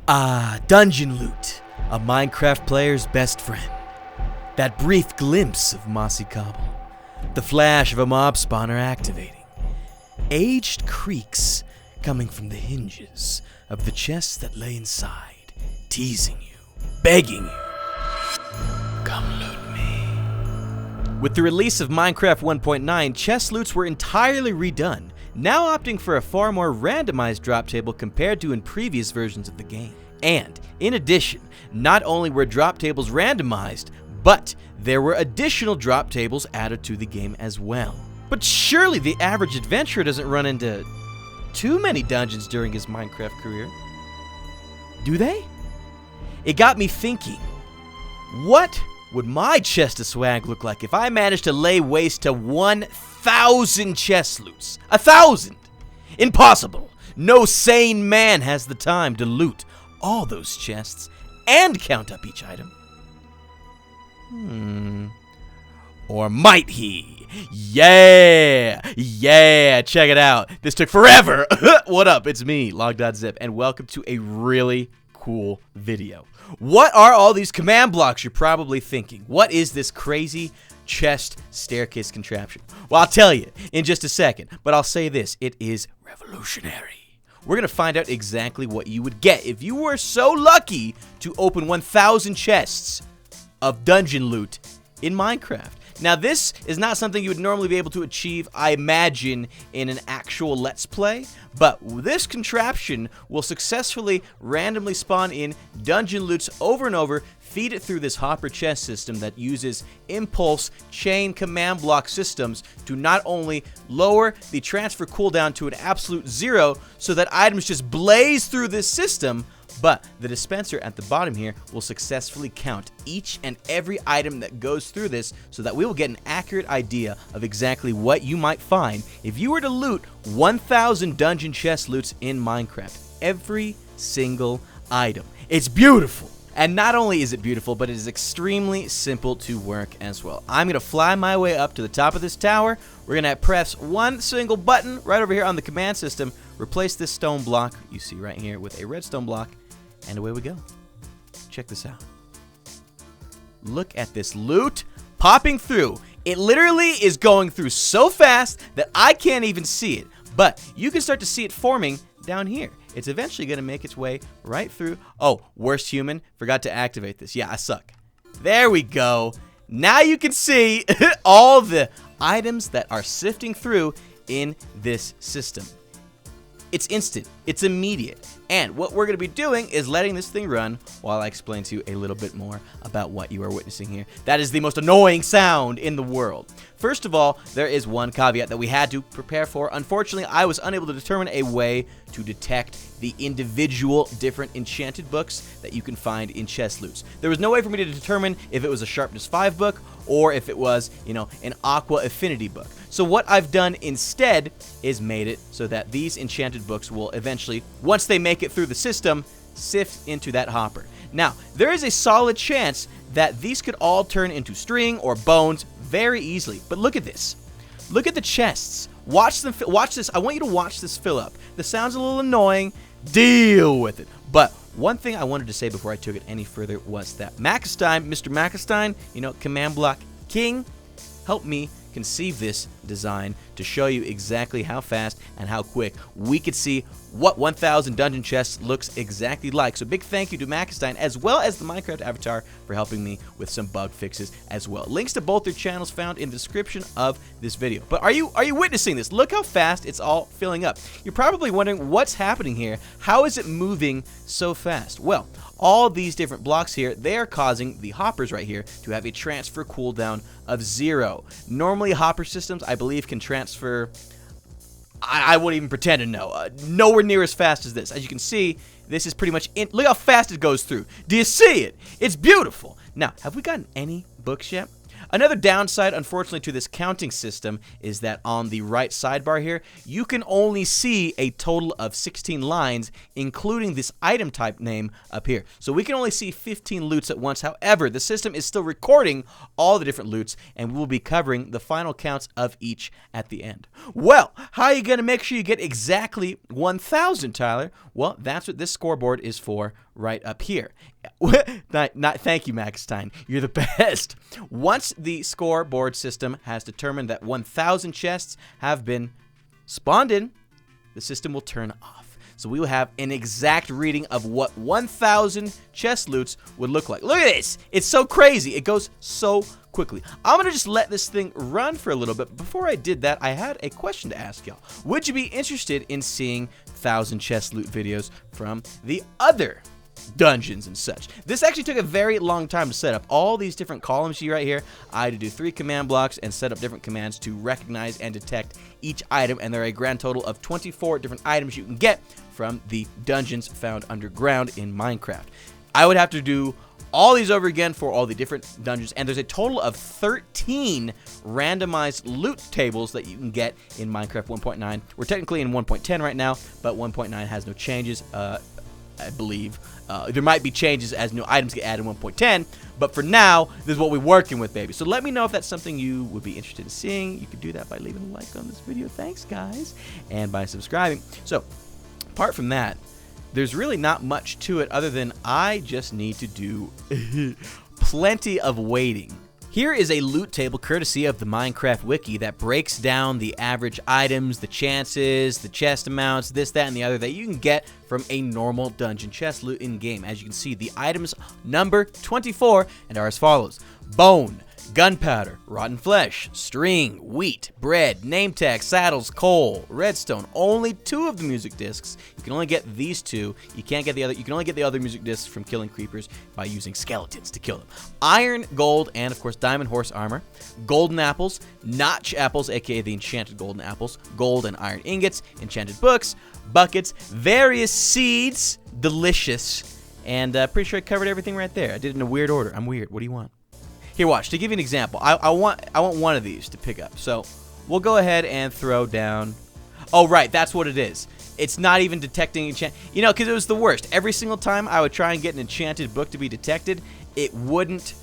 Dungeon loot, a Minecraft player's best friend. That brief glimpse of mossy cobble, the flash of a mob spawner activating. Aged creaks coming from the hinges of the chests that lay inside, teasing you, begging you, come loot me. With the release of Minecraft 1.9, chest loots were entirely redone, now opting for a far more randomized drop table compared to in previous versions of the game. And, in addition, not only were drop tables randomized, but there were additional drop tables added to the game as well. But surely the average adventurer doesn't run into too many dungeons during his Minecraft career, do they? It got me thinking, what would my chest of swag look like if I managed to lay waste to 1,000 chest loots? 1,000! Impossible! No sane man has the time to loot all those chests and count up each item. Or might he? Yeah! Check it out. This took forever. What up? It's me, Logdotzip, and welcome to a really cool video. What are all these command blocks, you're probably thinking? What is this crazy chest staircase contraption? Well, I'll tell you in just a second, but I'll say this, it is revolutionary. We're going to find out exactly what you would get if you were so lucky to open 1,000 chests of dungeon loot in Minecraft. Now, this is not something you would normally be able to achieve, I imagine, in an actual Let's Play, but this contraption will successfully randomly spawn in dungeon loots over and over, feed it through this hopper chest system that uses impulse chain command block systems to not only lower the transfer cooldown to an absolute 0 so that items just blaze through this system, but the dispenser at the bottom here will successfully count each and every item that goes through this so that we will get an accurate idea of exactly what you might find if you were to loot 1,000 dungeon chest loots in Minecraft. Every single item. It's beautiful. And not only is it beautiful, but it is extremely simple to work as well. I'm going to fly my way up to the top of this tower. We're going to press one single button right over here on the command system, replace this stone block you see right here with a redstone block, and away we go. Check this out. Look at this loot popping through. It literally is going through so fast that I can't even see it, but you can start to see it forming down here. It's eventually going to make its way right through. Oh, worst human. Forgot to activate this. Yeah, I suck. There we go. Now you can see all the items that are sifting through in this system. It's instant. It's immediate. And what we're going to be doing is letting this thing run while I explain to you a little bit more about what you are witnessing here. That is the most annoying sound in the world. First of all, there is one caveat that we had to prepare for. Unfortunately, I was unable to determine a way to detect the individual different enchanted books that you can find in chest loots. There was no way for me to determine if it was a sharpness 5 book or if it was, an aqua affinity book. So what I've done instead is made it so that these enchanted books will eventually, once they make it through the system, sift into that hopper. Now, there is a solid chance that these could all turn into string or bones very easily. But look at this. Look at the chests. Watch them. Watch this. I want you to watch this fill up. This sounds a little annoying. Deal with it. But one thing I wanted to say before I took it any further was that makistein, Mr. makistein, command block king, helped me conceive this design to show you exactly how fast and how quick we could see what 1,000 dungeon chests looks exactly like. So big thank you to makistein as well as the Minecraft avatar for helping me with some bug fixes as well. Links to both their channels found in the description of this video. But are you witnessing this? Look how fast it's all filling up. You're probably wondering what's happening here. How is it moving so fast? Well, all these different blocks here, they are causing the hoppers right here to have a transfer cooldown of 0. Normally hopper systems, I believe, can transfer, I wouldn't even pretend to know, nowhere near as fast as this. As you can see, this is pretty much, look how fast it goes through. Do you see it? It's beautiful. Now, have we gotten any books yet? Another downside, unfortunately, to this counting system is that on the right sidebar here, you can only see a total of 16 lines, including this item type name up here. So we can only see 15 loots at once. However, the system is still recording all the different loots, and we will be covering the final counts of each at the end. Well, how are you going to make sure you get exactly 1,000, Tyler? Well, that's what this scoreboard is for right up here. Thank you, makistein. You're the best. Once the scoreboard system has determined that 1,000 chests have been spawned in, the system will turn off. So we will have an exact reading of what 1,000 chest loots would look like. Look at this. It's so crazy. It goes so quickly. I'm going to just let this thing run for a little bit. Before I did that, I had a question to ask y'all. Would you be interested in seeing 1,000 chest loot videos from the other dungeons and such? This actually took a very long time to set up. All these different columns you see right here, I had to do 3 command blocks and set up different commands to recognize and detect each item, and there are a grand total of 24 different items you can get from the dungeons found underground in Minecraft. I would have to do all these over again for all the different dungeons, and there's a total of 13 randomized loot tables that you can get in Minecraft 1.9. We're technically in 1.10 right now, but 1.9 has no changes, I believe. There might be changes as new items get added in 1.10, but for now, this is what we're working with, baby. So let me know if that's something you would be interested in seeing. You can do that by leaving a like on this video. Thanks, guys. And by subscribing. So, apart from that, there's really not much to it other than I just need to do plenty of waiting. Here is a loot table courtesy of the Minecraft wiki that breaks down the average items, the chances, the chest amounts, this, that, and the other that you can get from a normal dungeon chest loot in-game. As you can see, the items number 24 and are as follows: bone, gunpowder, rotten flesh, string, wheat, bread, name tag, saddles, coal, redstone. Only 2 of the music discs. You can only get these 2. You can't get the other. You can only get the other music discs from killing creepers by using skeletons to kill them. Iron, gold, and of course diamond horse armor. Golden apples, notch apples, aka the enchanted golden apples. Gold and iron ingots, enchanted books, buckets, various seeds, delicious, and pretty sure I covered everything right there. I did it in a weird order. I'm weird. What do you want? Here, watch. To give you an example, I want one of these to pick up. So we'll go ahead and throw down. Oh, right. That's what it is. It's not even detecting enchant. You know, because it was the worst. Every single time I would try and get an enchanted book to be detected, it wouldn't.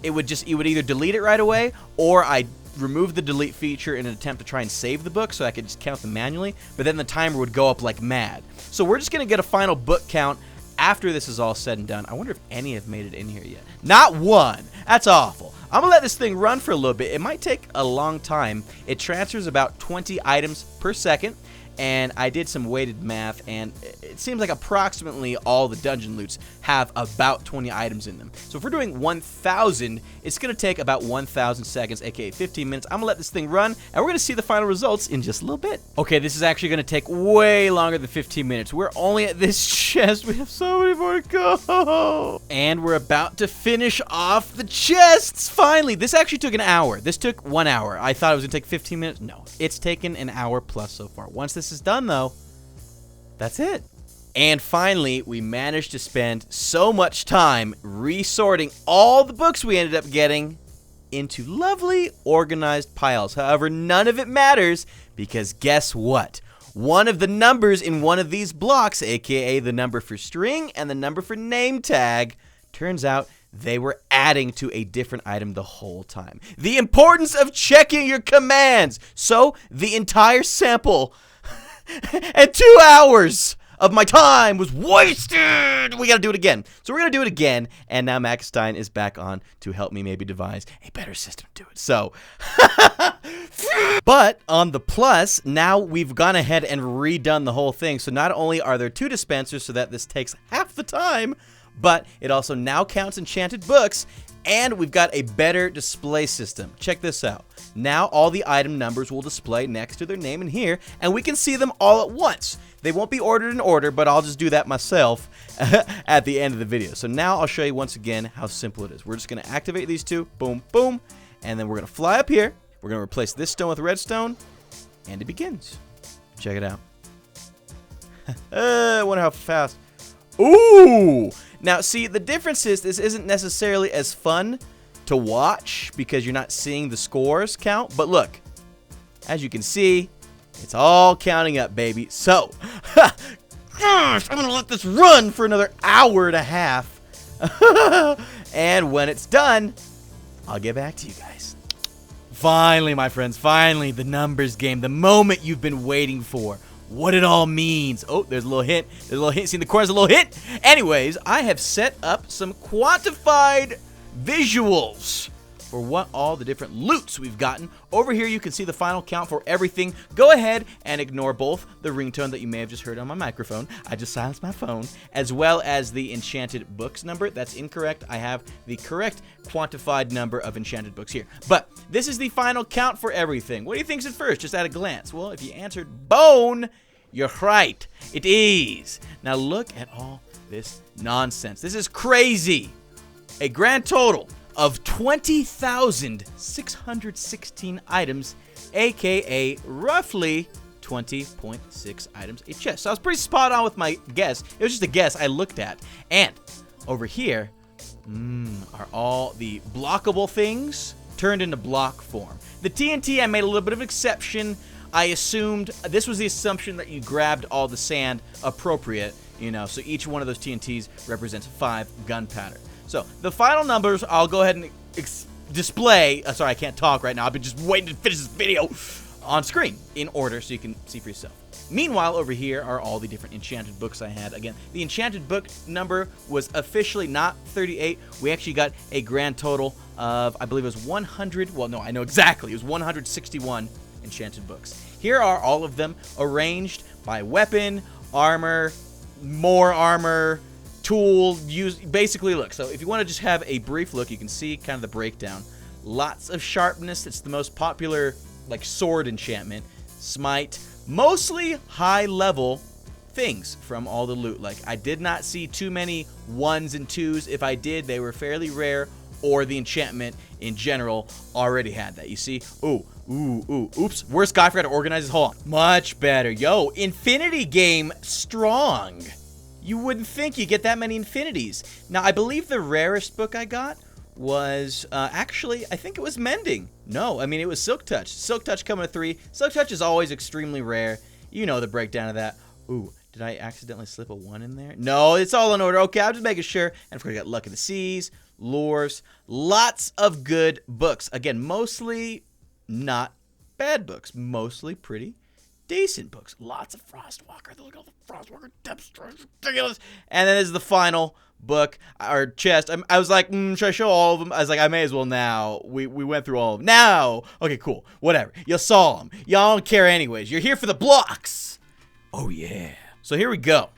It would either delete it right away, or I'd remove the delete feature in an attempt to try and save the book so I could just count them manually. But then the timer would go up like mad. So we're just going to get a final book count after this is all said and done. I wonder if any have made it in here yet. Not one. That's awful. I'm going to let this thing run for a little bit. It might take a long time. It transfers about 20 items per second. And I did some weighted math, and it seems like approximately all the dungeon loots have about 20 items in them. So if we're doing 1,000, it's going to take about 1,000 seconds, aka 15 minutes. I'm going to let this thing run, and we're going to see the final results in just a little bit. Okay, this is actually going to take way longer than 15 minutes. We're only at this chest. We have so many more to go. And we're about to finish off the chests, finally. This actually took an hour. This took 1 hour. I thought it was going to take 15 minutes. No, it's taken an hour plus so far. Once this is done, though, that's it. And finally, we managed to spend so much time resorting all the books we ended up getting into lovely organized piles. However, none of it matters, because guess what? One of the numbers in one of these blocks, aka the number for string and the number for name tag, turns out they were adding to a different item the whole time. The importance of checking your commands. So the entire sample and 2 hours of my time was wasted. We got to do it again. So we're going to do it again. And now makistein is back on to help me maybe devise a better system to do it. So, but on the plus, now we've gone ahead and redone the whole thing. So not only are there 2 dispensers so that this takes half the time, but it also now counts enchanted books, and we've got a better display system. Check this out. Now all the item numbers will display next to their name in here, and we can see them all at once. They won't be ordered in order, but I'll just do that myself at the end of the video. So now I'll show you once again how simple it is. We're just going to activate these 2, boom, boom, and then we're going to fly up here. We're going to replace this stone with redstone, and it begins. Check it out. I wonder how fast. Ooh! Now, see, the difference is this isn't necessarily as fun to watch because you're not seeing the scores count. But look, as you can see, it's all counting up, baby. So, I'm going to let this run for another hour and a half. And when it's done, I'll get back to you guys. Finally, my friends, finally, the numbers game, the moment you've been waiting for. what it all means. Oh, there's a little hint. There's a little hint. See in the corners, a little hint. Anyways, I have set up some quantified visuals for what all the different loots we've gotten. Over here, you can see the final count for everything. Go ahead and ignore both the ringtone that you may have just heard on my microphone. I just silenced my phone, as well as the enchanted books number. That's incorrect. I have the correct quantified number of enchanted books here. But this is the final count for everything. What do you think's at first, just at a glance? Well, if you answered bone, you're right. It is. Now look at all this nonsense. This is crazy. A grand total of 20,616 items, aka roughly 20.6 items a chest. So I was pretty spot on with my guess. It was just a guess I looked at. And over here are all the blockable things turned into block form. The TNT, I made a little bit of an exception. I assumed, this was the assumption that you grabbed all the sand appropriate, you know, so each one of those TNTs represents 5 gunpowder. So, the final numbers, I'll go ahead and display. Sorry, I can't talk right now. I've been just waiting to finish this video on screen in order so you can see for yourself. Meanwhile, over here are all the different enchanted books I had. Again, the enchanted book number was officially not 38. We actually got a grand total of, I believe it was 100. Well, no, I know exactly. It was 161 enchanted books. Here are all of them arranged by weapon, armor, more armor, tool, use, basically look. So if you want to just have a brief look, you can see kind of the breakdown. Lots of sharpness. It's the most popular like sword enchantment. Smite, mostly high level things from all the loot. Like I did not see too many 1s and 2s. If I did, they were fairly rare, or the enchantment in general already had that. You see? Oops. Worst guy, I forgot to organize his. Hold on. Much better. Yo, Infinity game strong. You wouldn't think you get that many infinities. Now, I believe the rarest book I got was, actually, I think it was Mending. No, I mean, it was Silk Touch. Silk Touch coming to 3. Silk Touch is always extremely rare. You know the breakdown of that. Ooh, did I accidentally slip a 1 in there? No, it's all in order. Okay, I'm just making sure. And of course, I got Luck of the Seas, Lures, lots of good books. Again, mostly not bad books. Mostly pretty decent books. Lots of Frostwalker. Look at all the Frostwalker depth stores. Ridiculous. And then there's the final book, or chest. I was like, should I show all of them? I was like, I may as well now. We went through all of them. Now. Okay, cool. Whatever. You saw them. Y'all don't care anyways. You're here for the blocks. Oh, yeah. So here we go.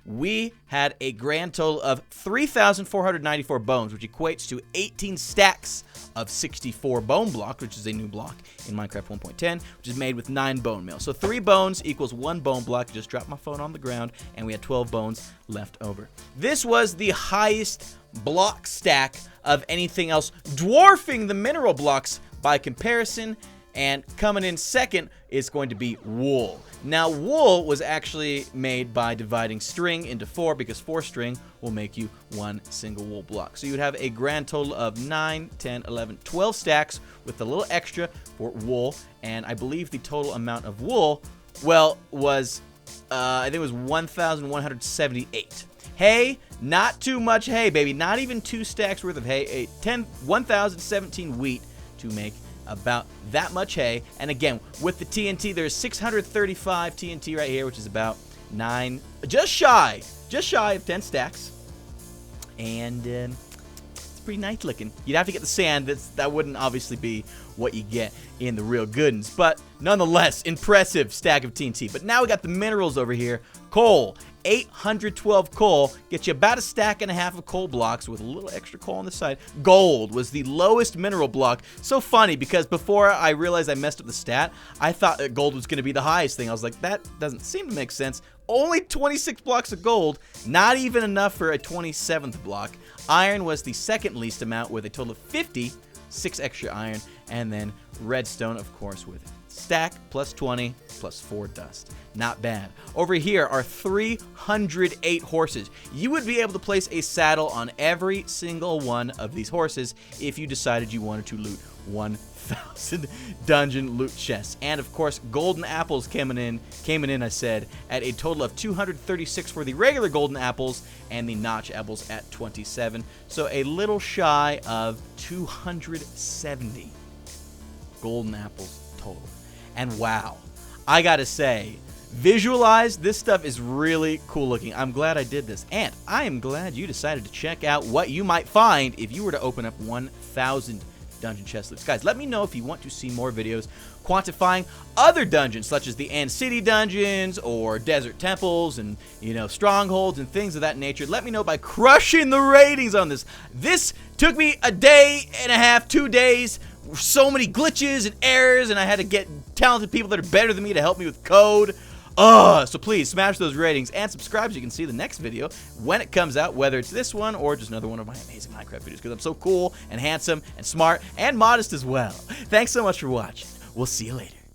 We had a grand total of 3,494 bones, which equates to 18 stacks of 64 bone blocks, which is a new block in Minecraft 1.10, which is made with 9 bone meal. So 3 bones equals 1 bone block. I just dropped my phone on the ground, and we had 12 bones left over. This was the highest block stack of anything else, dwarfing the mineral blocks by comparison. And coming in second is going to be wool. Now, wool was actually made by dividing string into 4, because 4 string will make you 1 single wool block. So you would have a grand total of 9, 10, 11, 12 stacks with a little extra for wool. And I believe the total amount of wool, well, was, I think it was 1,178. Hay, not too much hay, baby. Not even 2 stacks worth of hay. 1,017 wheat to make about that much hay. And again, with the TNT, there's 635 TNT right here, which is about 9, just shy of 10 stacks. And it's pretty nice looking. You'd have to get the sand. That wouldn't obviously be what you get in the real good ones, but nonetheless, impressive stack of TNT. But now we got the minerals over here. Coal, 812 coal gets you about a stack and a half of coal blocks with a little extra coal on the side. Gold was the lowest mineral block. So funny, because before I realized I messed up the stat, I thought that gold was going to be the highest thing. I was like, that doesn't seem to make sense. Only 26 blocks of gold, not even enough for a 27th block. Iron was the second least amount with a total of 50, 6 extra iron, and then redstone, of course, with stack plus 20 plus 4 dust. Not bad. Over here are 308 horses. You would be able to place a saddle on every single one of these horses if you decided you wanted to loot 1,000 dungeon loot chests. And of course, golden apples came in, I said, at a total of 236 for the regular golden apples, and the notch apples at 27. So a little shy of 270 golden apples total. And wow, I gotta say, Visualize, this stuff is really cool looking. I'm glad I did this, and I am glad you decided to check out what you might find if you were to open up 1,000 dungeon chest loots. Guys, let me know if you want to see more videos quantifying other dungeons, such as the End City dungeons or desert temples and, you know, strongholds and things of that nature. Let me know by crushing the ratings on this. This took me a day and a half, 2 days, so many glitches and errors, and I had to get talented people that are better than me to help me with code. So please smash those ratings and subscribe so you can see the next video when it comes out, whether it's this one or just another one of my amazing Minecraft videos, because I'm so cool and handsome and smart and modest as well. Thanks so much for watching. We'll see you later.